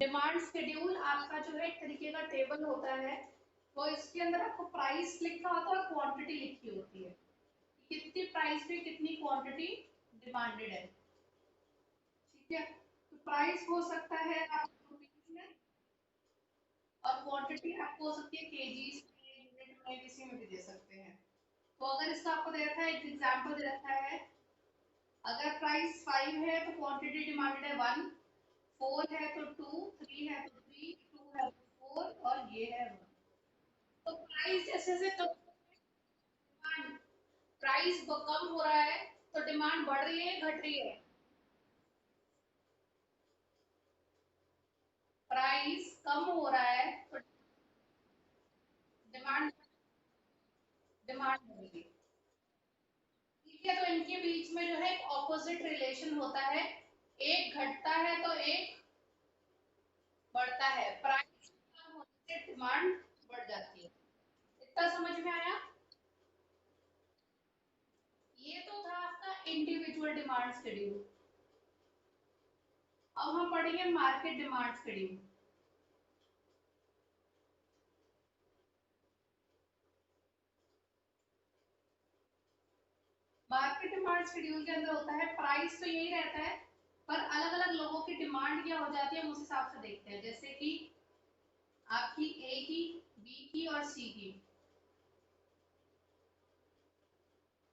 Demand schedule आपका जो है एक तरीके का टेबल होता है, तो इसके अंदर आपको प्राइस लिखा होता है और क्वांटिटी लिखी होती है, कितनी प्राइस पे कितनी क्वांटिटी डिमांडेड है। ठीक है, तो प्राइस हो सकता है आपको रुपीज में, और क्वांटिटी आपको हो सकती है केजीज में, यूनिट में, किसी में भी दे सकते हैं। तो अगर इसका आपको दे रखा है, एक एग्जांपल दे रखा है, अगर प्राइस 5 है तो क्वांटिटी डिमांडेड है 1, 4 है तो 2, 3 है तो 3, 2 है तो 4, और ये है 1। तो प्राइस जैसे जैसे कम, डिमांड, प्राइस कम हो रहा है तो डिमांड बढ़ रही है घट रही है? प्राइस कम हो रहा है तो डिमांड, डिमांड बढ़ेगी। ठीक है, तो इनके बीच में जो है एक ऑपोजिट रिलेशन होता है, एक घटता है तो एक बढ़ता है, प्राइस कम होने से डिमांड बढ़ जाती है। इतना समझ में आया? ये तो था आपका इंडिविजुअल डिमांड शेड्यूल। अब हम पढ़ेंगे market demand schedule. Market demand schedule के अंदर होता है, प्राइस तो यही रहता है, पर अलग अलग लोगों की डिमांड क्या हो जाती है हम उस हिसाब से देखते हैं। जैसे कि आपकी ए की, बी की और सी की,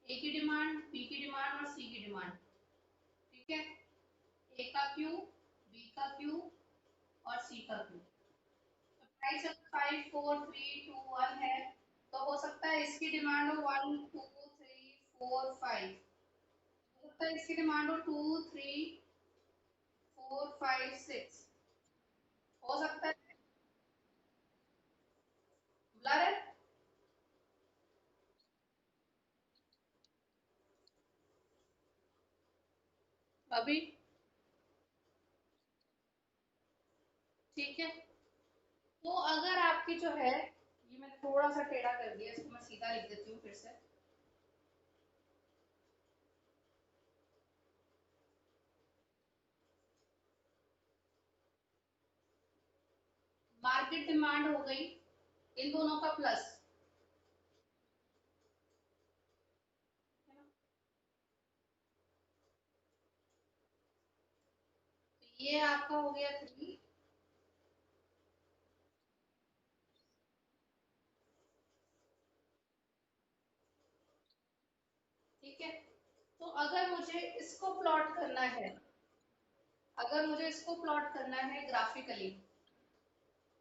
ए की डिमांड, बी की डिमांड और सी की डिमांड। ठीक है, ए का क्यू, बी का क्यू और सी का क्यू। तो प्राइस अगर 5 4 3 2 1 है, तो हो सकता है इसकी डिमांड हो 1 2 3 4 5, हो सकता है इसकी डिमांड हो 2 3 4 5 6, हो सकता है। ब्लर है अभी? ठीक है, तो अगर आपकी जो है, ये मैंने थोड़ा सा टेढ़ा कर दिया, इसको मैं सीधा लिख देती हूँ फिर से। मार्केट डिमांड हो गई इन दोनों का प्लस, है ना? तो ये आपका हो गया 3। ठीक है, तो अगर मुझे इसको प्लॉट करना है, अगर मुझे इसको प्लॉट करना है ग्राफिकली,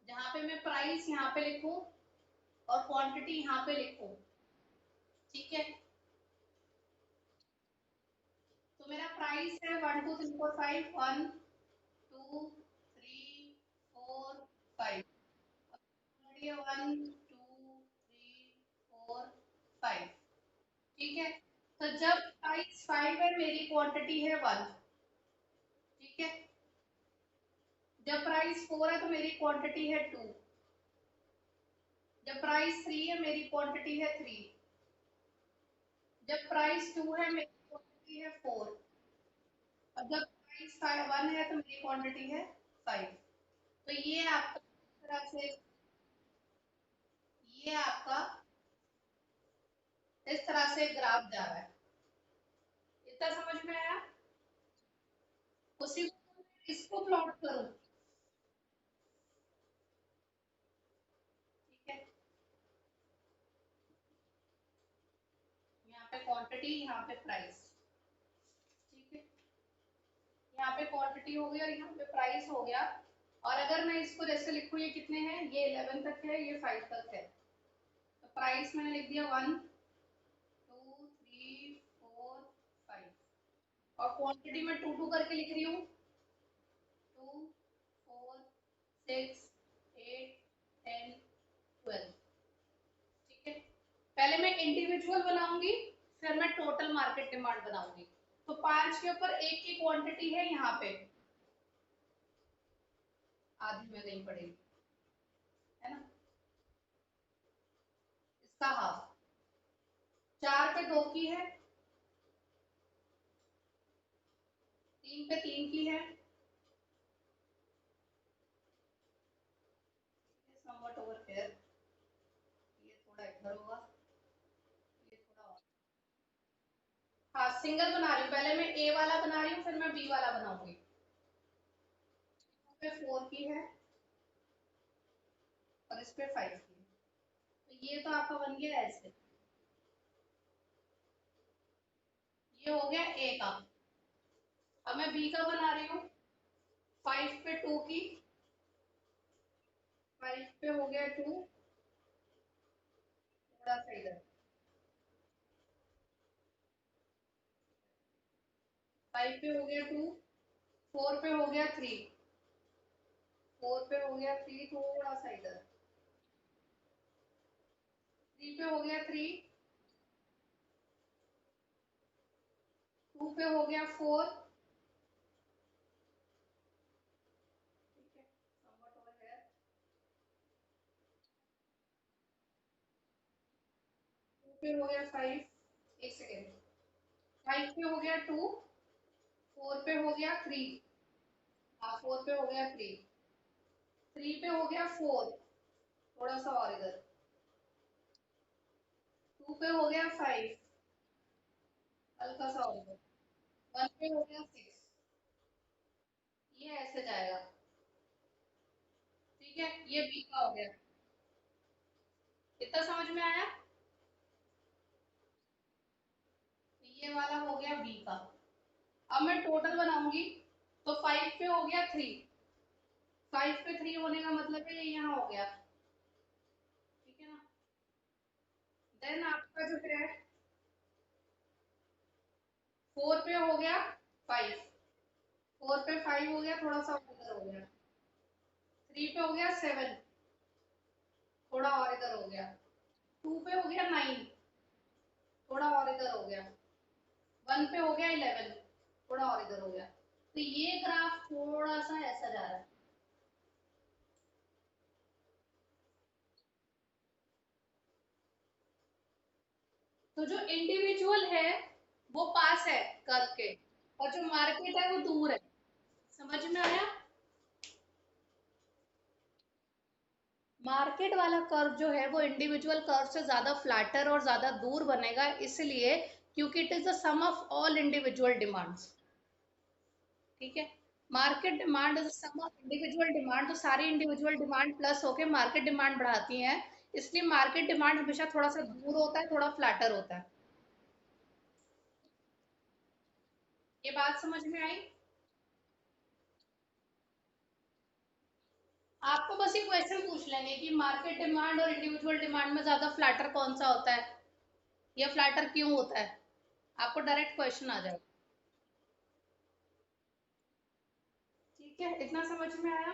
जहां पे मैं प्राइस यहाँ पे लिखूं और क्वांटिटी यहाँ पे लिखूं, ठीक है, तो मेरा प्राइस है 1 2 3 4 5, 1 2 3 4 5, 1 2 3 4 5। ठीक है, तो जब प्राइस 5 है मेरी क्वांटिटी है 1। ठीक है, जब प्राइस 4 है तो मेरी क्वांटिटी है 2। जब प्राइस 3 है मेरी क्वांटिटी है 3। जब प्राइस 2 है मेरी क्वांटिटी है 4। और जब प्राइस 1 है तो मेरी क्वांटिटी है 5। तो ये आपका इस तरह से, ये आपका इस तरह से ग्राफ जा रहा है। इतना समझ में आया? उसी को इसको प्लॉट करूं। ठीक है, यहाँ पे क्वांटिटी, यहाँ पे प्राइस। ठीक है, यहाँ पे क्वांटिटी हो गई और यहाँ पे प्राइस हो गया। और अगर मैं इसको जैसे लिखूँ, ये कितने हैं, ये 11 तक है, ये 5 तक है, तो प्राइस मैंने लिख दिया 1 2 3 4 5, और क्वांटिटी में 2 2 करके लिख रही हूँ, 2 4 6 8 10 12। ठीक है, पहले मैं इंडिविजुअल बनाऊंगी, फिर मैं टोटल मार्केट डिमांड बनाऊंगी। तो 5 के ऊपर एक की क्वांटिटी है यहाँ पे, आधी में कहीं पड़ेगी, है ना, इसका हाफ। 4 पे 2 की है, 3 पे 3 की है, हियर, ये थोड़ा इधर होगा, ये थोड़ा और। हाँ सिंगल बना रही हूँ, पहले मैं ए वाला बना रही हूँ फिर मैं बी वाला बनाऊंगी। पे 4 की है और इस पे 5 की है, तो ये तो आपका बन गया ऐसे। ये हो गया ए का। अब मैं बी का बना रही हूँ, 5 पे 2 की, 5 पे हो गया 2, थोड़ा सा इधर, 5 पे हो गया 2, 4 पे हो गया 3, 4 पे हो गया 3, थोड़ा सा इधर, 3 पे हो गया 3, 2 पे हो गया 4, ठीक है, somewhat over here, 2 पे हो गया 5, एक सेकेंड, 5 पे हो गया 2, 4 पे हो गया 3, हाँ 4 पे हो गया 3, 3 पे हो गया 4, थोड़ा सा और इधर, 2 पे हो गया 5, हल्का सा और इधर, 1 पे हो गया 6, ये ऐसे जाएगा, ठीक है, ये बी का हो गया। इतना समझ में आया? ये वाला हो गया बी का। अब मैं टोटल बनाऊंगी, तो 5 पे हो गया 3, 5 पे 3 होने का मतलब है ये यहाँ हो गया, ठीक है ना। देन आपका जो है 4 पे हो गया 5, 4 पे 5 हो गया, थोड़ा सा उधर हो गया, 3 पे हो गया 7, थोड़ा और इधर हो गया, 2 पे हो गया 9, थोड़ा और इधर हो गया, 1 पे हो गया 11, थोड़ा और इधर हो गया, तो ये ग्राफ थोड़ा सा ऐसा जा रहा है। तो जो इंडिविजुअल है वो पास है कर्व के, और जो मार्केट है वो दूर है। समझ में आया? मार्केट वाला कर्व जो है वो इंडिविजुअल कर्व से ज्यादा फ्लैटर और ज्यादा दूर बनेगा, इसलिए क्योंकि it is the sum of all individual demands, ठीक है। Market demand is sum of individual demand, तो सारी इंडिविजुअल डिमांड प्लस होके मार्केट डिमांड बढ़ाती हैं, इसलिए मार्केट डिमांड हमेशा थोड़ा सा दूर होता है, थोड़ा फ्लैटर होता है। ये बात समझ में आई? आपको बस ये क्वेश्चन पूछ लेंगे कि मार्केट डिमांड और इंडिविजुअल डिमांड में ज्यादा फ्लैटर कौन सा होता है, या फ्लैटर क्यों होता है, आपको डायरेक्ट क्वेश्चन आ जाएगा। ठीक है, इतना समझ में आया?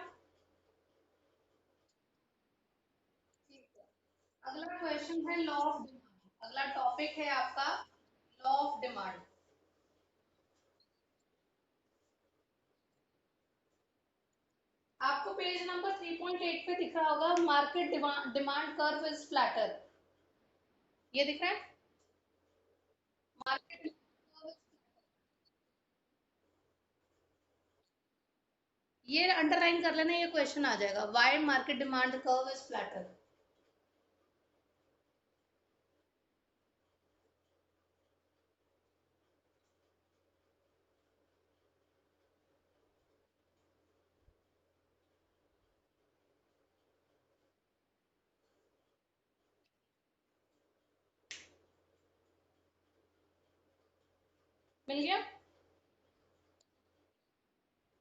ठीक है, अगला क्वेश्चन है लॉ ऑफ डिमांड, अगला टॉपिक है आपका लॉ ऑफ डिमांड। आपको पेज नंबर 3.8 पे दिख रहा होगा, market demand curve is flatter, ये दिख रहा है, मार्केट, ये अंडरलाइन कर लेना, ये क्वेश्चन आ जाएगा, why market demand curve is flatter. मिल गया?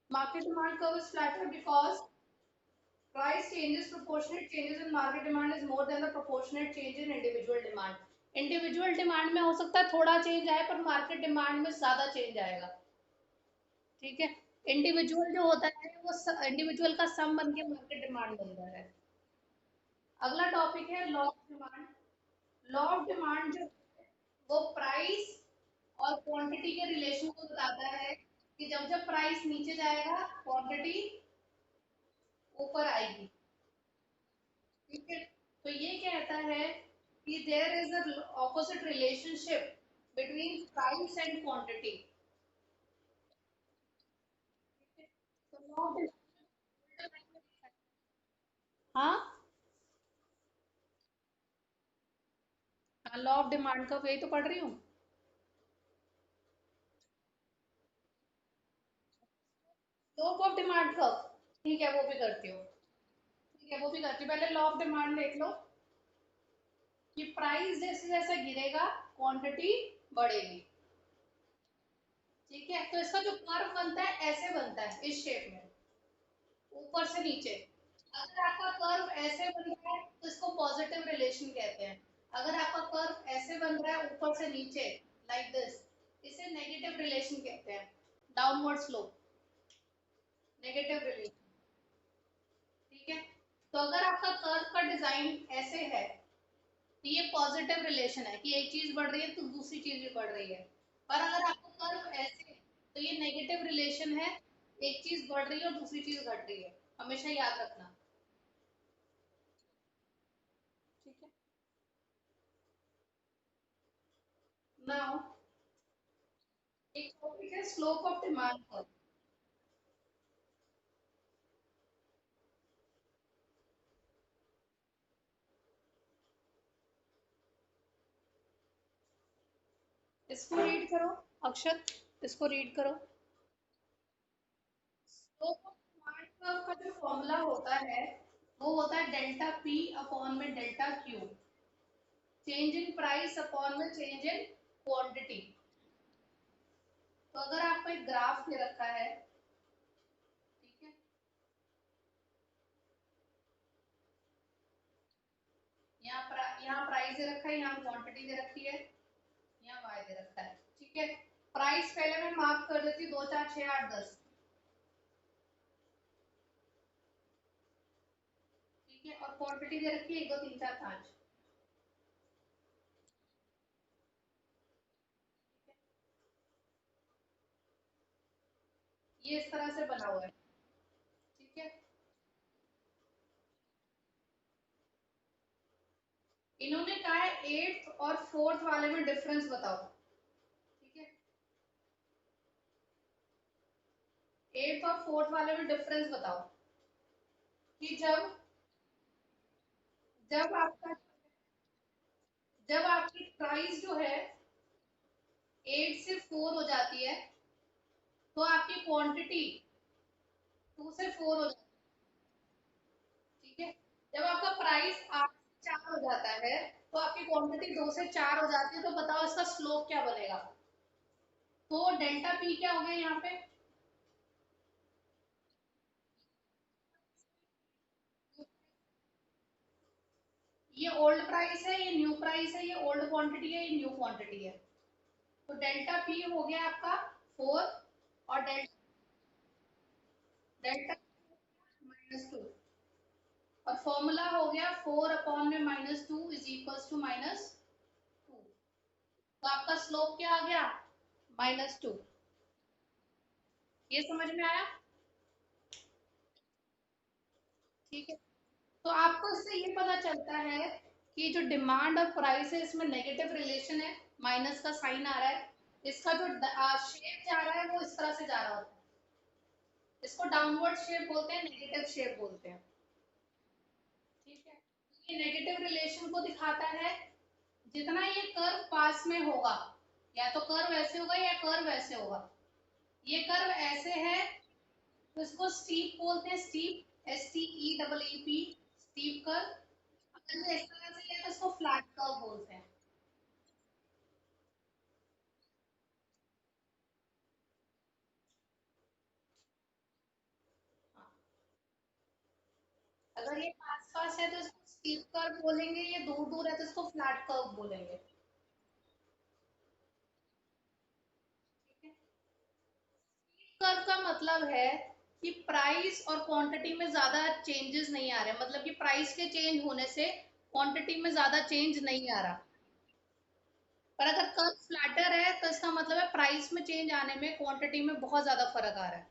Market demand curve is flatter because price changes, proportionate changes in market demand is more than the proportionate change in individual demand. Individual demand में हो सकता है थोड़ा change आए, पर market demand में ज्यादा चेंज आएगा, ठीक है। इंडिविजुअल जो होता है वो इंडिविजुअल का सम बन के मार्केट डिमांड बनता है। अगला टॉपिक है law of demand. Law of demand जो है, वो प्राइस और क्वांटिटी के रिलेशन को बताता है, कि जब जब प्राइस नीचे जाएगा क्वांटिटी ऊपर आएगी, ठीक है। तो ये कहता है कि there is a opposite relationship between price and quantity, तो हाँ, लॉ ऑफ डिमांड का यही तो पढ़ रही हूँ। लॉ ऑफ डिमांड का, ठीक है वो भी करती हूँ। ठीक है वो भी करती हूँ, पहले लॉ ऑफ डिमांड देख लो कि प्राइस जैसे जैसे गिरेगा क्वांटिटी बढ़ेगी। ठीक है, तो इसका जो कर्व बनता है ऐसे बनता है, इस शेप में, ऊपर से नीचे। अगर आपका कर्व ऐसे बन रहा है तो इसको पॉजिटिव रिलेशन कहते हैं। अगर आपका कर्व ऐसे बन रहा है ऊपर से नीचे, लाइक दिस, इसे नेगेटिव रिलेशन कहते हैं, डाउनवर्ड स्लोप, नेगेटिव रिलेशन। ठीक है, तो अगर आपका कर्व का डिजाइन ऐसे है तो ये पॉजिटिव रिलेशन है कि एक चीज बढ़ रही है तो दूसरी चीज भी बढ़ रही है। पर अगर आपका कर्व ऐसे है तो ये नेगेटिव रिलेशन है, एक चीज बढ़ रही है और दूसरी चीज घट रही है, हमेशा याद रखना। ठीक है, नाउ एक टॉपिक है स्लोप ऑफ डिमांड कर्व। इसको रीड करो अक्षत, इसको रीड करो। स्लोप ऑफ डिमांड कर्व का जो फॉर्मूला होता है वो होता है डेल्टा पी अपॉन में delta Q, change in price upon में चेंज इन क्वांटिटी। तो अगर आपको एक ग्राफ दे रखा है, ठीक है, यहाँ प्राइस दे रखा है, यहाँ क्वांटिटी दे रखी है, यहाँ वाई दे रखा है। ठीक है, प्राइस पहले मैं मार्क कर देती हूँ, 2 4 6 8 10। ठीक है, और क्वांटिटी दे रखी है 1 2 3 4 5। ये इस तरह से बना हुआ है। ठीक है, इन्होंने कहा है एट्थ और फोर्थ वाले में डिफरेंस बताओ। ठीक है, एट्थ और फोर्थ वाले में डिफरेंस बताओ कि जब आपका जब आपकी प्राइस जो है 8 से 4 हो जाती है तो आपकी क्वांटिटी 2 से 4 हो जाती है। ठीक है, जब आपका प्राइस 8 से 4 हो जाता है तो आपकी क्वांटिटी 2 से 4 हो जाती है, तो बताओ इसका स्लोप क्या बनेगा। तो डेल्टा पी क्या हो गया यहाँ पे, ये ओल्ड प्राइस है, ये न्यू प्राइस है, ये ओल्ड क्वांटिटी है, ये न्यू क्वांटिटी है। तो डेल्टा पी हो गया आपका 4, और डेल्टा -2, और फॉर्मूला हो गया 4 अपॉन में -2 इज इक्वल्स टू -2। तो आपका स्लोप क्या आ गया, -2। ये समझ में आया। ठीक है, तो आपको इससे ये पता चलता है कि जो डिमांड और प्राइस है इसमें नेगेटिव रिलेशन है, माइनस का साइन आ रहा है। इसका जो शेप जा रहा है वो इस तरह से जा रहा होता है, इसको डाउनवर्ड शेप बोलते हैं, नेगेटिव शेप बोलते हैं। ठीक है, ये नेगेटिव रिलेशन को दिखाता है। जितना ये कर्व पास में होगा, या तो कर्व ऐसे होगा या कर्व ऐसे होगा, ये कर्व ऐसे है तो इसको स्टीप बोलते हैं, स्टीप, STEEP, स्टीप कर्व। अगर ये इस तरह से है तो इसको फ्लैट कर्व बोलते हैं। हाँ, अगर ये पास पास है तो इसको स्टीप कर्व बोलेंगे, ये दूर दूर है तो इसको फ्लैट कर्व बोलेंगे। ठीक है, कर्व का मतलब है कि प्राइस और क्वांटिटी में ज्यादा चेंजेस नहीं आ रहे, मतलब कि प्राइस के चेंज होने से क्वांटिटी में ज्यादा चेंज नहीं आ रहा। पर अगर कर्व फ्लैटर है तो इसका मतलब है प्राइस में चेंज आने में क्वांटिटी में बहुत ज्यादा फर्क आ रहा है।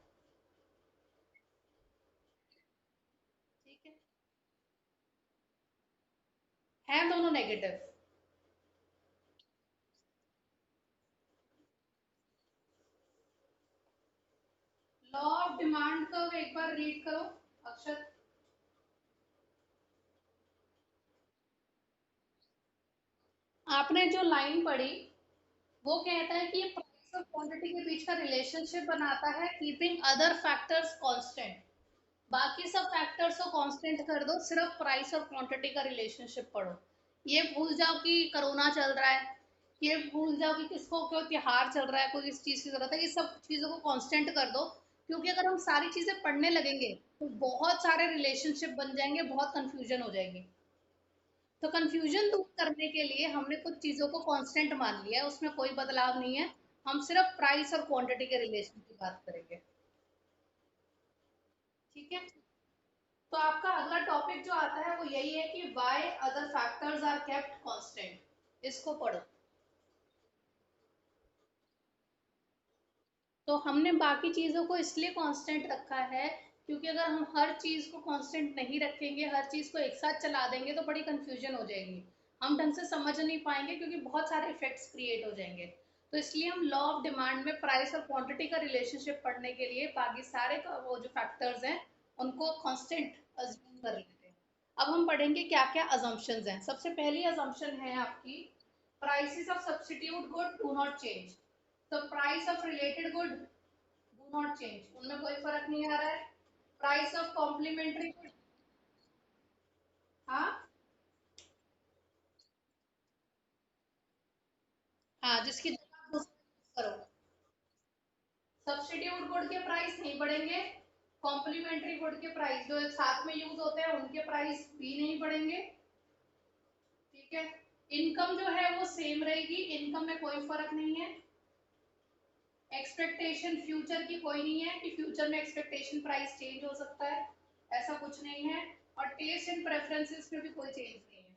ठीक है दोनों negative. Law of demand curve एक बार रीड करो अक्षर। आपने जो लाइन पढ़ी वो कहता है कि ये प्राइस और क्वांटिटी के बीच का रिलेशनशिप बनाता है कीपिंग अदर फैक्टर्स कांस्टेंट। बाकी सब फैक्टर्स को कांस्टेंट कर दो, सिर्फ प्राइस और क्वांटिटी का रिलेशनशिप पढ़ो। ये भूल जाओ कि कोरोना चल रहा है, ये भूल जाओ कि किसको कोई त्योहार चल रहा है, कोई किस चीज़ की जरूरत है, ये सब चीज़ों को कांस्टेंट कर दो। क्योंकि अगर हम सारी चीज़ें पढ़ने लगेंगे तो बहुत सारे रिलेशनशिप बन जाएंगे, बहुत कंफ्यूजन हो जाएगी। तो कंफ्यूजन दूर करने के लिए हमने कुछ चीज़ों को कांस्टेंट मान लिया है, उसमें कोई बदलाव नहीं है। हम सिर्फ प्राइस और क्वांटिटी के रिलेशन की बात करेंगे। ठीक है। तो आपका अगला टॉपिक जो आता है वो यही है कि why other factors are kept constant. इसको पढ़ो। तो हमने बाकी चीजों को इसलिए कांस्टेंट रखा है क्योंकि अगर हम हर चीज को कांस्टेंट नहीं रखेंगे, हर चीज को एक साथ चला देंगे तो बड़ी कंफ्यूजन हो जाएगी। हम ढंग से समझ नहीं पाएंगे क्योंकि बहुत सारे इफेक्ट्स क्रिएट हो जाएंगे। तो इसलिए हम लॉ ऑफ डिमांड में प्राइस और क्वांटिटी का रिलेशनशिप पढ़ने के लिए बाकी सारे वो जो फैक्टर्स हैं उनको कांस्टेंट अज्यूम कर लेते हैं। अब हम पढ़ेंगे क्या क्या अजम्पशंस हैं। सबसे पहली अजम्पशन है आपकी, prices of substitute good do not change. तो price of related good do not change, उनमें कोई फर्क नहीं आ रहा है। प्राइस ऑफ कॉम्प्लीमेंट्री गुड, हाँ हाँ, जिसकी जगह आप दूसरा करो। सब्स्टिट्यूट गुड के प्राइस नहीं बढ़ेंगे, कॉम्प्लीमेंट्री गुड के प्राइस जो एक साथ में यूज होते हैं उनके प्राइस भी नहीं बढ़ेंगे। ठीक है। इनकम जो है वो सेम रहेगी, इनकम में कोई फर्क नहीं है। एक्सपेक्टेशन फ्यूचर की कोई नहीं है कि फ्यूचर में एक्सपेक्टेशन प्राइस चेंज हो सकता है, ऐसा कुछ नहीं है। और टेस्ट एंड प्रेफरेंसेस में भी कोई चेंज नहीं है।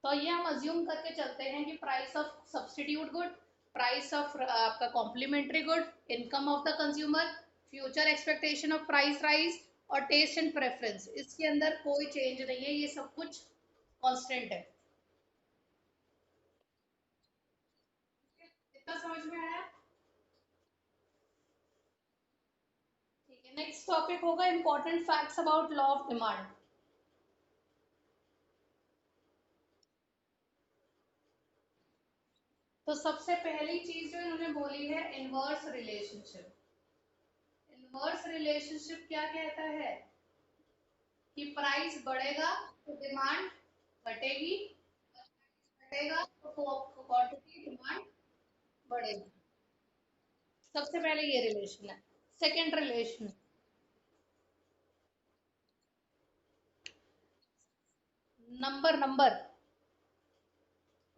तो ये हम अज्यूम करके चलते हैं कि price of substitute good, price of आपका complementary good, income of the consumer, future expectation of price rise और टेस्ट एंड प्रेफरेंस, इसके अंदर कोई चेंज नहीं है, ये सब कुछ कांस्टेंट है। इतना समझ में आया? ठीक है, नेक्स्ट टॉपिक होगा important facts about law of demand. तो सबसे पहली चीज जो इन्होंने बोली है इनवर्स रिलेशनशिप। इनवर्स रिलेशनशिप क्या कहता है कि प्राइस बढ़ेगा तो डिमांड घटेगी, घटेगा तो क्वांटिटी डिमांड बढ़ेगी। सबसे पहले ये रिलेशन है। Second relation, number number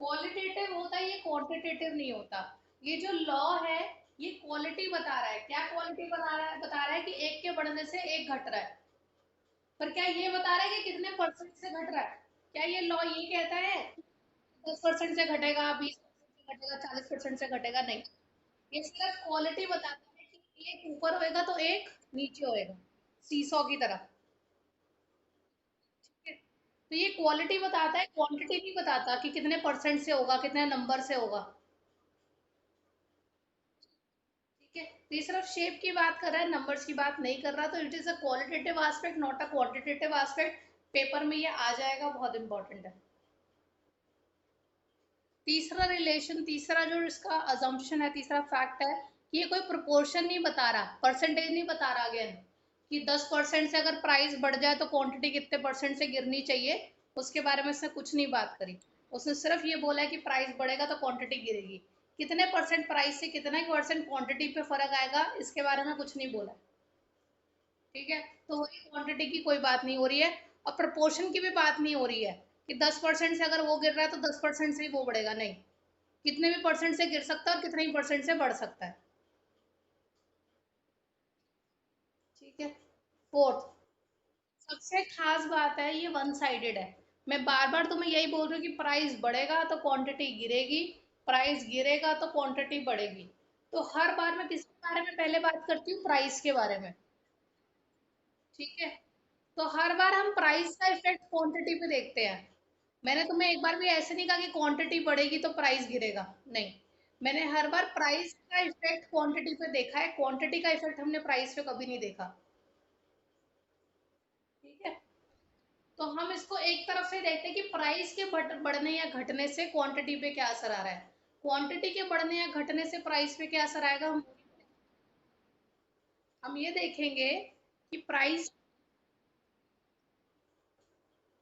qualitative होता है, ये क्वांटिटेटिव नहीं होता। ये जो लॉ है ये क्वालिटी बता रहा है। क्या क्वालिटी बता रहा है कि एक के बढ़ने से एक घट रहा है। पर क्या ये बता रहा है कि कितने परसेंट से घट रहा है? क्या ये लॉ ये कहता है 10% से घटेगा, 20% से घटेगा, 40% से घटेगा? नहीं। ये सिर्फ क्वालिटी बताता है कि एक ऊपर होएगा तो एक नीचे होएगा, सीसॉ की तरह। ठीक है। तो ये क्वालिटी बताता है, क्वांटिटी नहीं बताता कि कितने परसेंट से होगा, कितने नंबर से होगा। ठीक है। तो ये सिर्फ शेप की बात कर रहा है, नंबर्स की बात नहीं कर रहा। तो it is a qualitative aspect not a quantitative aspect. Paper में ये आ जाएगा, बहुत इंपॉर्टेंट है। तीसरा रिलेशन, तीसरा जो इसका अजम्पशन है, तीसरा फैक्ट है कि ये कोई प्रोपोर्शन नहीं बता रहा, परसेंटेज नहीं बता रहा। अगेन कि 10% से अगर प्राइस बढ़ जाए तो क्वांटिटी कितने परसेंट से गिरनी चाहिए, उसके बारे में उसने कुछ नहीं बात करी। उसने सिर्फ ये बोला है कि प्राइस बढ़ेगा तो क्वांटिटी गिरेगी। कितने परसेंट प्राइस से कितने परसेंट क्वांटिटी पे फर्क आएगा इसके बारे में कुछ नहीं बोला। ठीक है। तो वही क्वांटिटी की कोई बात नहीं हो रही है। और प्रपोर्शन की भी बात नहीं हो रही है कि 10% से अगर वो गिर रहा है तो 10% से ही वो बढ़ेगा, नहीं। कितने भी परसेंट से गिर सकता है और कितने ही परसेंट से बढ़ सकता है। ठीक है। फोर्थ, सबसे खास बात है ये वन साइडेड है। मैं बार बार तुम्हें यही बोल रही हूँ कि प्राइस बढ़ेगा तो क्वांटिटी गिरेगी, प्राइस गिरेगा तो क्वांटिटी बढ़ेगी। तो हर बार मैं किसके बारे में पहले बात करती हूँ? प्राइस के बारे में। ठीक है। तो हर बार हम प्राइस का इफेक्ट क्वांटिटी पे देखते हैं। मैंने तुम्हें एक बार भी ऐसे नहीं कहा कि क्वांटिटी बढ़ेगी तो प्राइस गिरेगा, नहीं। मैंने हर बार प्राइस का इफेक्ट क्वांटिटी पे देखा है, क्वांटिटी का इफेक्ट हमने प्राइस पे कभी नहीं देखा। ठीक है। तो हम इसको एक तरफ से देखते हैं कि प्राइस के बढ़ने या घटने से क्वांटिटी पे क्या असर आ रहा है। क्वांटिटी के बढ़ने या घटने से प्राइस पे क्या असर आएगा, हम ये देखेंगे कि प्राइस,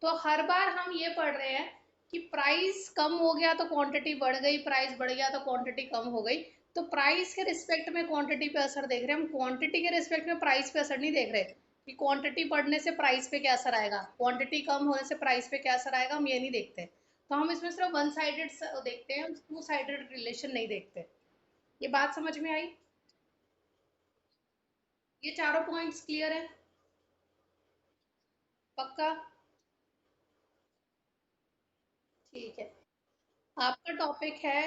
तो हर बार हम ये पढ़ रहे हैं कि प्राइस कम हो गया तो क्वांटिटी बढ़ गई, प्राइस बढ़ गया तो क्वांटिटी कम हो गई। तो प्राइस के रिस्पेक्ट में क्वांटिटी पे असर देख रहे हैं हम, क्वांटिटी के रिस्पेक्ट में प्राइस पे असर नहीं देख रहे कि क्वांटिटी बढ़ने से प्राइस पे क्या असर आएगा, क्वांटिटी कम होने से प्राइस पे क्या असर आएगा, हम ये नहीं देखते। तो हम इसमें सिर्फ वन साइडेड देखते हैं, हम टू साइडेड रिलेशन नहीं देखते। ये बात समझ में आई? ये चारों पॉइंट्स क्लियर है? पक्का? ठीक है। आपका टॉपिक है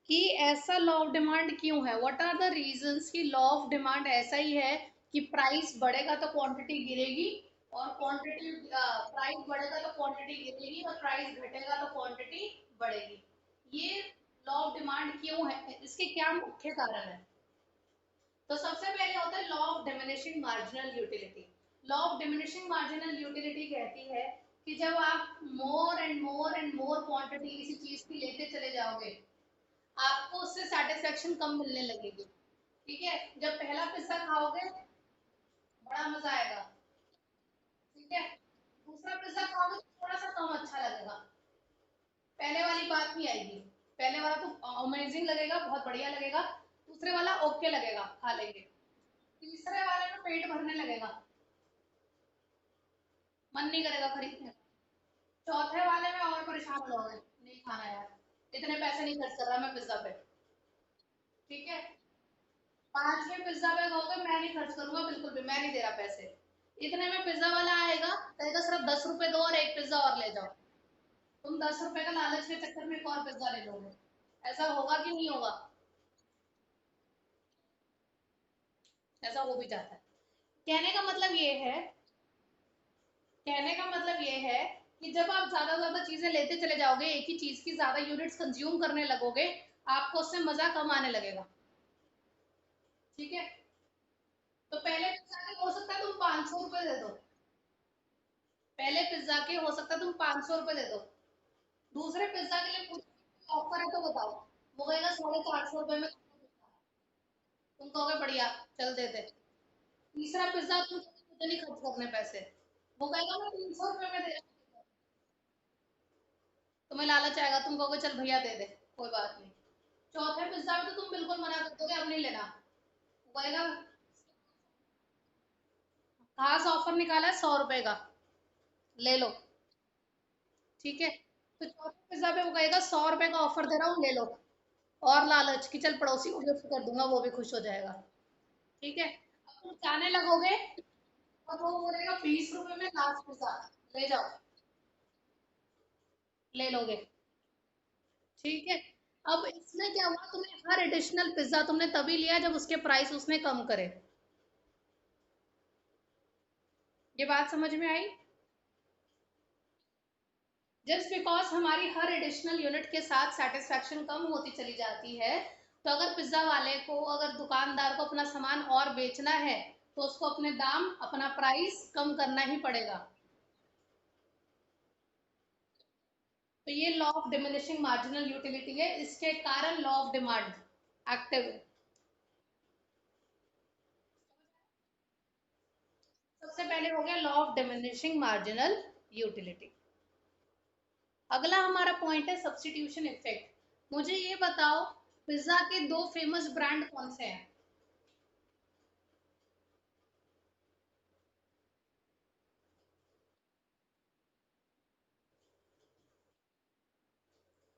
कि ऐसा लॉ ऑफ डिमांड क्यों है, व्हाट आर द रीजंस कि लॉ ऑफ डिमांड ऐसा ही है कि प्राइस बढ़ेगा तो क्वांटिटी गिरेगी, और क्वांटिटी प्राइस बढ़ेगा तो क्वांटिटी गिरेगी, और प्राइस घटेगा तो क्वांटिटी बढ़ेगी। ये लॉ ऑफ डिमांड क्यों है, इसके क्या मुख्य कारण है? तो सबसे पहले होता है law of diminishing marginal utility. Law of diminishing marginal utility कहती है कि जब आप मोर एंड मोर क्वांटिटी किसी चीज की लेते चले जाओगे, आपको उससे सेटिस्फेक्शन कम मिलने लगेगी। ठीक है, जब पहला पिज्जा खाओगे बड़ा मजा आएगा, ठीक है, दूसरा पिज्जा खाओगे तो थोड़ा सा कम अच्छा लगेगा, पहले वाली बात नहीं आएगी। पहले वाला तो अमेजिंग लगेगा, बहुत बढ़िया लगेगा, दूसरे वाला ओके लगेगा, खा लेंगे, तीसरे वाले में पेट भरने लगेगा, मन नहीं करेगा खरीदने का, चौथे वाले में और परेशान हो जाओगे, नहीं खाना यार, इतने पैसे नहीं खर्च कर रहा मैं पिज्जा पे। ठीक है, पांचवे पिज्जा पे कहोगे मैं नहीं खर्च करूंगा बिल्कुल भी, मैं नहीं दे रहा पैसे, इतने में पिज्जा वाला आएगा, कहेगा सिर्फ 10 रुपए दो और एक पिज्जा और ले जाओ, तुम 10 रुपए का लालच के चक्कर में एक और पिज्जा ले लोगे। ऐसा होगा कि नहीं होगा? ऐसा हो भी जाता है। कहने का मतलब ये है, कहने का मतलब ये है कि जब आप ज्यादा ज्यादा चीजें लेते चले जाओगे, एक ही चीज की ज्यादा यूनिट्स कंज्यूम करने लगोगे, आपको उससे मजा कम आने लगेगा। ठीक है, तो पहले पिज्जा के हो सकता है तुम 500 रुपए दे दो, पहले पिज्जा के हो सकता है तुम 500 रुपए दे दो, दूसरे पिज्जा के लिए ऑफर है तो बताओ, वो कहेगा 450 रुपए में, तुम कहोगे बढ़िया, चल देते। तीसरा पिज्जा तुम मुझे नहीं खर्च करने पैसे, वो कहेगा मैं 300 रुपए में दे रहा हूँ, तुम्हें लालच आएगा, तुम कहोगे चल भैया दे दे, कोई बात नहीं। चौथे पिज्जा में तो तुम बिल्कुल मना कर दोगे, अब नहीं लेना, वो कहेगा खास ऑफर निकाला है 100 रुपए का, ले लो। ठीक है, तो चौथे पिज्जा पे वो कहेगा 100 रुपए का ऑफर दे रहा हूँ, ले लो, और लालच कि चल पड़ोसी को गिफ्ट कर दूंगा, वो भी खुश हो जाएगा। ठीक है, अब तुम जाने लगोगे और वो बोलेगा 20 रुपए में लास्ट पिज्जा, ले जाओ, ले लोगे। ठीक है, अब इसमें क्या हुआ, तुमने हर एडिशनल पिज्जा तुमने तभी लिया जब उसके प्राइस उसने कम करे। ये बात समझ में आई? जस्ट बिकॉज हमारी हर एडिशनल यूनिट के साथ सेटिस्फेक्शन कम होती चली जाती है, तो अगर पिज्जा वाले को, अगर दुकानदार को अपना सामान और बेचना है, तो उसको अपने दाम, अपना प्राइस कम करना ही पड़ेगा। तो ये law of diminishing marginal utility है, इसके कारण लॉ ऑफ डिमांड एक्टिव है। सबसे पहले हो गया law of diminishing marginal utility. अगला हमारा पॉइंट है सब्स्टिट्यूशन इफेक्ट। मुझे ये बताओ, पिज्जा के दो फेमस ब्रांड कौन से हैं?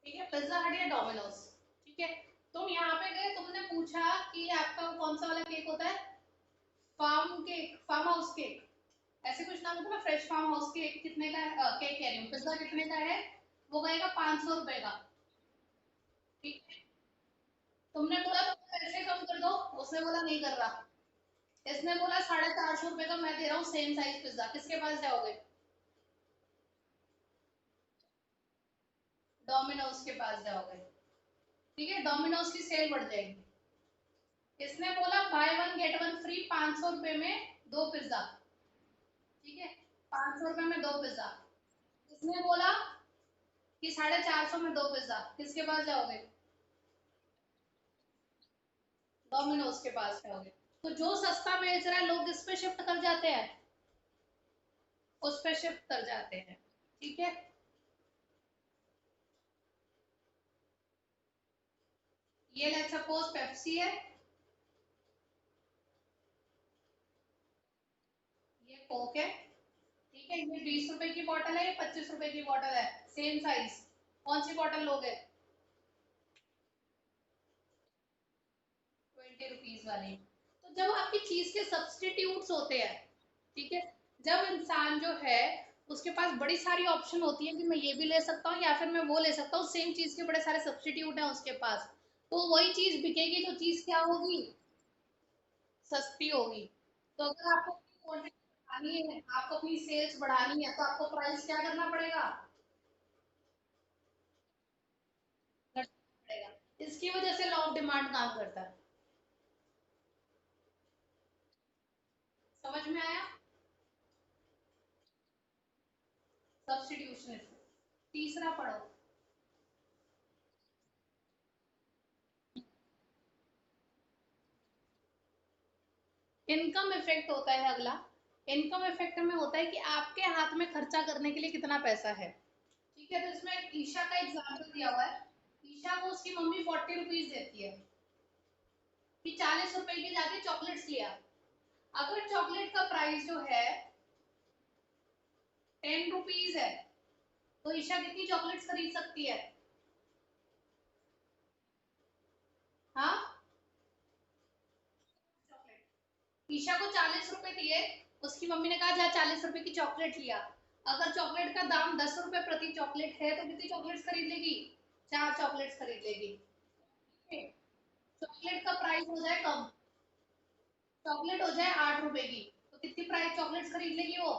ठीक है, पिज्जा हट या डोमिनोज। ठीक है, तुम यहाँ पे गए, तुमने पूछा कि आपका कौन सा वाला केक होता है, farm cake, farm house cake, ऐसे कुछ नाम होता है ना, फ्रेश फार्म हाउस केक कितने का है, केक कह रही हूँ, पिज्जा कितने का है, वो कहेगा 500 रुपए का। ठीक है, तुमने बोला तो पैसे कम कर दो, उसने बोला नहीं कर रहा, इसने बोला 450 रुपए का मैं दे रहा हूँ सेम साइज पिज्जा, किसके पास जाओगे? डोमिनोज के पास जाओगे। ठीक है, डोमिनोज की सेल बढ़ जाएगी। इसने बोला by one get one free, 500 रुपए में दो पिज्जा। ठीक है, 500 रुपए में 2 पिज्जा। किसने बोला कि 450 में 2 पिज्जा? किसके पास जाओगे? डोमिनोज के पास जाओगे। तो जो सस्ता बेच रहा है लोग इस पे शिफ्ट कर जाते हैं, उस पे शिफ्ट कर जाते हैं। ठीक है, ये लेट्स सपोज पेप्सी है, ये कोक है। ठीक है, ये 20 रुपए की बॉटल है, ये 25 रुपए की बॉटल है, सेम साइज। कौन सी बॉटल लोगे? 20 रुपीज वाली। तो जब आपकी चीज के सब्सटीट्यूट्स होते हैं, ठीक है, जब इंसान जो है उसके पास बड़ी सारी ऑप्शन होती है कि मैं ये भी ले सकता हूँ या फिर मैं वो ले सकता हूँ, सेम चीज के बड़े सारे सब्सटीट्यूट हैं उसके पास, तो वही चीज बिकेगी जो चीज क्या होगी, सस्ती होगी। तो अगर आपको अपनी क्वांटिटी बढ़ानी है, आपको अपनी सेल्स बढ़ानी है, तो आपको प्राइस क्या करना पड़ेगा, घटाना पड़ेगा। इसकी वजह से लॉ ऑफ डिमांड काम करता है। समझ में आया? सब्स्टिट्यूशन। तीसरा पढ़ो। इनकम इफेक्ट होता है अगला। इनकम इफेक्ट में होता है कि आपके हाथ में खर्चा करने के लिए कितना पैसा है। ठीक है, तो इसमें एक ईशा का एग्जाम्पल दिया हुआ है। ईशा को उसकी मम्मी 40 रुपीज देती है कि 40 रुपए की जाके चॉकलेट्स लिया। अगर चॉकलेट का प्राइस जो है 10 रुपीज है, तो ईशा कितनी चॉकलेट्स खरीद सकती है? हाँ, चॉकलेट। ईशा को 40 रुपए दिए, उसकी मम्मी ने कहा जा 40 रुपए की चॉकलेट लिया। अगर चॉकलेट का दाम 10 रुपए प्रति चॉकलेट है, तो कितनी चॉकलेट्स खरीद लेगी? 4 चॉकलेट्स खरीद लेगी। चॉकलेट का प्राइस हो जाए कम, चॉकलेट हो जाए 8 रुपए की, तो कितनी प्राइस चॉकलेट्स खरीद लेगी वो?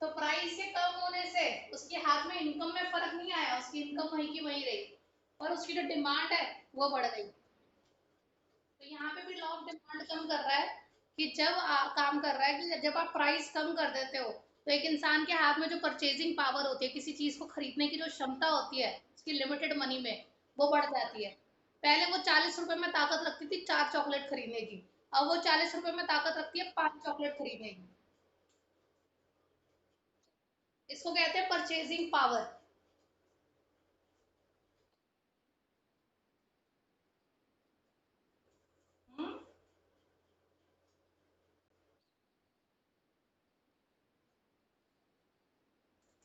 तो प्राइस के कम होने से उसके हाथ में इनकम में फर्क नहीं आया, उसकी इनकम वहीं की वहीं रही, और उसकी जो डिमांड है वो बढ़ गई। तो यहाँ पे भी लॉ ऑफ डिमांड कम कर रहा है कि जब काम कर रहा है कि जब आप प्राइस कम कर देते हो, तो एक इंसान के हाथ में जो परचेजिंग पावर होती है, किसी चीज को खरीदने की जो क्षमता होती है उसकी लिमिटेड मनी में, वो बढ़ जाती है। पहले वो 40 रुपए में ताकत रखती थी 4 चॉकलेट खरीदने की, अब वो 40 रुपए में ताकत रखती है 5 चॉकलेट खरीदने की। इसको कहते हैं परचेजिंग पावर।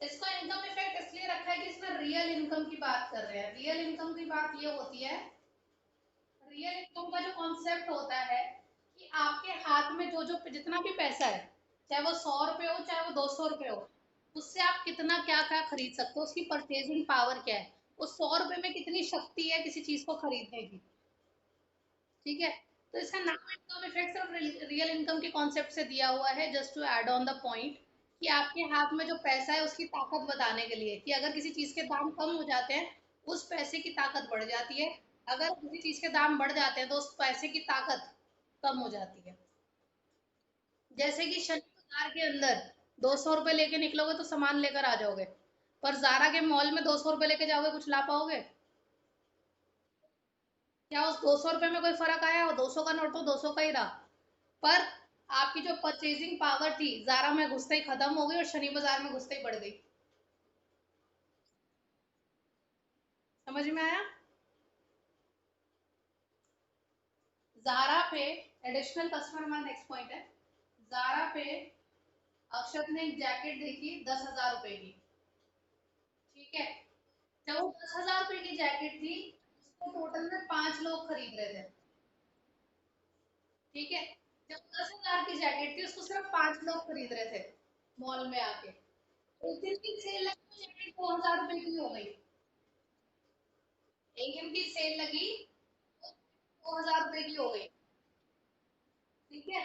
इसको इनकम इफेक्ट इसलिए रखा है कि इसमें रियल इनकम की बात कर रहे हैं। रियल इनकम की बात ये होती है, रियल इनकम का जो कॉन्सेप्ट होता है कि आपके हाथ में जो जो जितना भी पैसा है, चाहे वो 100 रुपए हो चाहे वो 200 रुपए हो, उससे आप कितना क्या क्या खरीद सकते हो, उसकी परचेजिंग पावर क्या है, उस 100 रुपए में कितनी शक्ति है किसी चीज को खरीदने की। ठीक है, तो इसका नाम इनकम इफेक्ट्स और रियल इनकम के कॉन्सेप्ट से दिया हुआ है, just to add on the point कि आपके हाथ में जो पैसा है उसकी ताकत बताने के लिए, कि अगर किसी चीज के दाम कम हो जाते हैं उस पैसे की ताकत बढ़ जाती है, अगर किसी चीज के दाम बढ़ जाते हैं तो उस पैसे की ताकत कम हो जाती है। जैसे कि शनि बाजार के अंदर 200 रुपए लेके निकलोगे तो सामान लेकर आ जाओगे, पर जारा के मॉल में 200 रुपए लेके जाओगे, कुछ ला पाओगे? क्या उस 200 रुपए में कोई फर्क आया? वो 200 का नोट तो 200 का ही रहा, पर आपकी जो परचेजिंग पावर थी जारा में घुसते ही खत्म हो गई और शनि बाजार में घुसते ही बढ़ गई। समझ में आया? जारा पे एडिशनल कस्टमर, हमारा नेक्स्ट पॉइंट है। जारा पे अक्षत ने एक जैकेट देखी 10,000 रुपए की। ठीक है, जब वो 10,000 रुपए की जैकेट थी, उसको टोटल में 5 लोग खरीद रहे थे। ठीक है, जब 10,000 की जैकेट थी उसको सिर्फ 5 लोग खरीद रहे थे मॉल में आके। एक दिन की सेल लगी तो जैकेट 2,000 रुपए की हो गई। एक दिन की सेल लगी तो 2,000 रुपए की हो गई। ठीक है,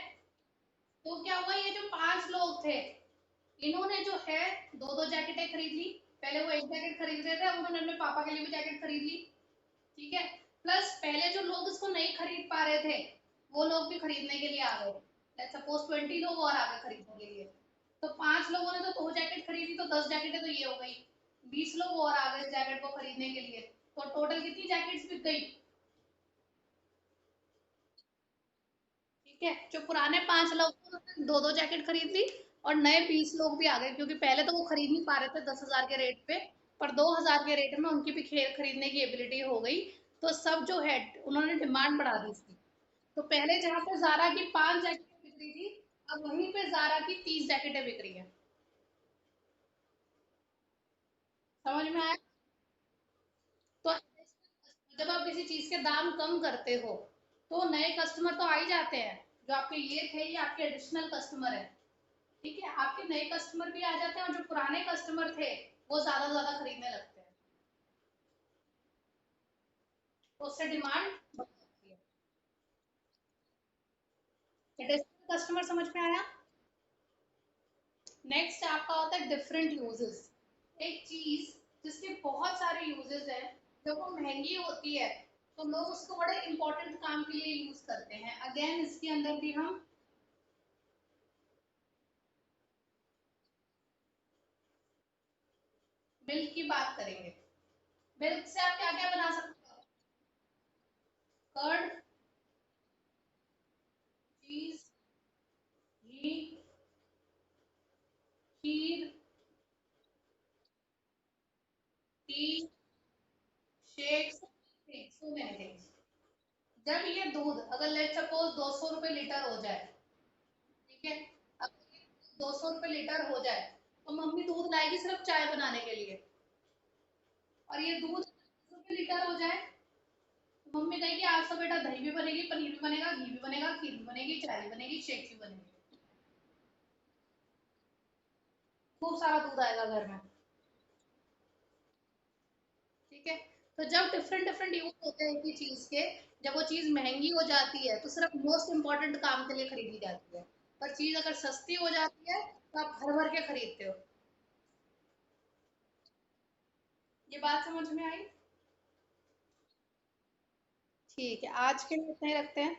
तो क्या हुआ, ये जो 5 लोग थे, इन्होंने जो है दो दो जैकेटें खरीद ली। पहले वो एक जैकेट खरीद रहे थे, अब उन्होंने अपने पापा के लिए भी जैकेट खरीद ली। ठीक है, प्लस पहले जो लोग इसको नहीं खरीद पा रहे थे वो लोग भी खरीदने के लिए आ गए। सपोज 20 लोग और आ गए खरीदने के लिए, तो 5 लोगों ने तो 2 जैकेट खरीदी, तो 10 जैकेटें तो ये हो गई। 20 लोग और आ गए जैकेट को खरीदने के लिए, तो टोटल कितनी जैकेट्स बिक गई? ठीक है, जो पुराने 5 लोग थे, 2-2 जैकेट खरीद ली, और नए 20 लोग भी आ गए, क्योंकि पहले तो वो खरीद नहीं पा रहे थे 10,000 के रेट पे, पर 2,000 के रेट में उनकी भी खरीदने की एबिलिटी हो गई। तो सब जो है उन्होंने डिमांड बढ़ा दी इसकी। तो पहले जहाँ पे जारा की 5 जैकेटें बिक रही थी, अब वहीं पे जारा की 30 जैकेटें बिक रही है। समझ में आया? तो जब आप किसी चीज के दाम कम करते हो, तो नए कस्टमर तो आ ही जाते हैं। जो आपके ये थे, ये आपके एडिशनल कस्टमर है। ठीक है, आपके नए कस्टमर भी आ जाते हैं, और जो पुराने कस्टमर थे वो ज्यादा ज्यादा खरीदने लगते हैं, तो उससे डिमांड बढ़ जाती है। एडिशनल कस्टमर समझ में आया? नेक्स्ट आपका होता है डिफरेंट यूजेस। एक चीज जिसके बहुत सारे यूजेस हैं, जब वो महंगी होती है तो लोग उसको बड़े इंपॉर्टेंट काम के लिए यूज करते हैं। अगेन इसके अंदर भी हम मिल्क की बात करेंगे। मिल्क से आप क्या क्या बना सकते हो? कर्ड, चीज, घी, खीर, tea, shakes, so many things. जब ये दूध अगर लेट सपोज 200 रुपए लीटर हो जाए, ठीक है, अगर ये 200 रुपए लीटर हो जाए, तो मम्मी दूध लाएगी सिर्फ चाय बनाने के लिए, और ये दूध 10 रुपए लीटर हो जाए, तो मम्मी कहेगी आज तो बेटा दही भी बनेगी, पनीर भी बनेगा, घी भी बनेगा, खीर भी बनेगी, चाय भी बनेगी, शेक भी बनेगी। खूब सारा दूध आएगा घर में। ठीक है, तो जब डिफरेंट डिफरेंट यूज होते हैं किसी चीज के, जब वो चीज महंगी हो जाती है तो सिर्फ मोस्ट इंपॉर्टेंट काम के लिए खरीदी जाती है, पर चीज अगर सस्ती हो जाती है तो आप भर भर के खरीदते हो। ये बात समझ में आई? ठीक है, आज के लिए इतना ही रखते हैं।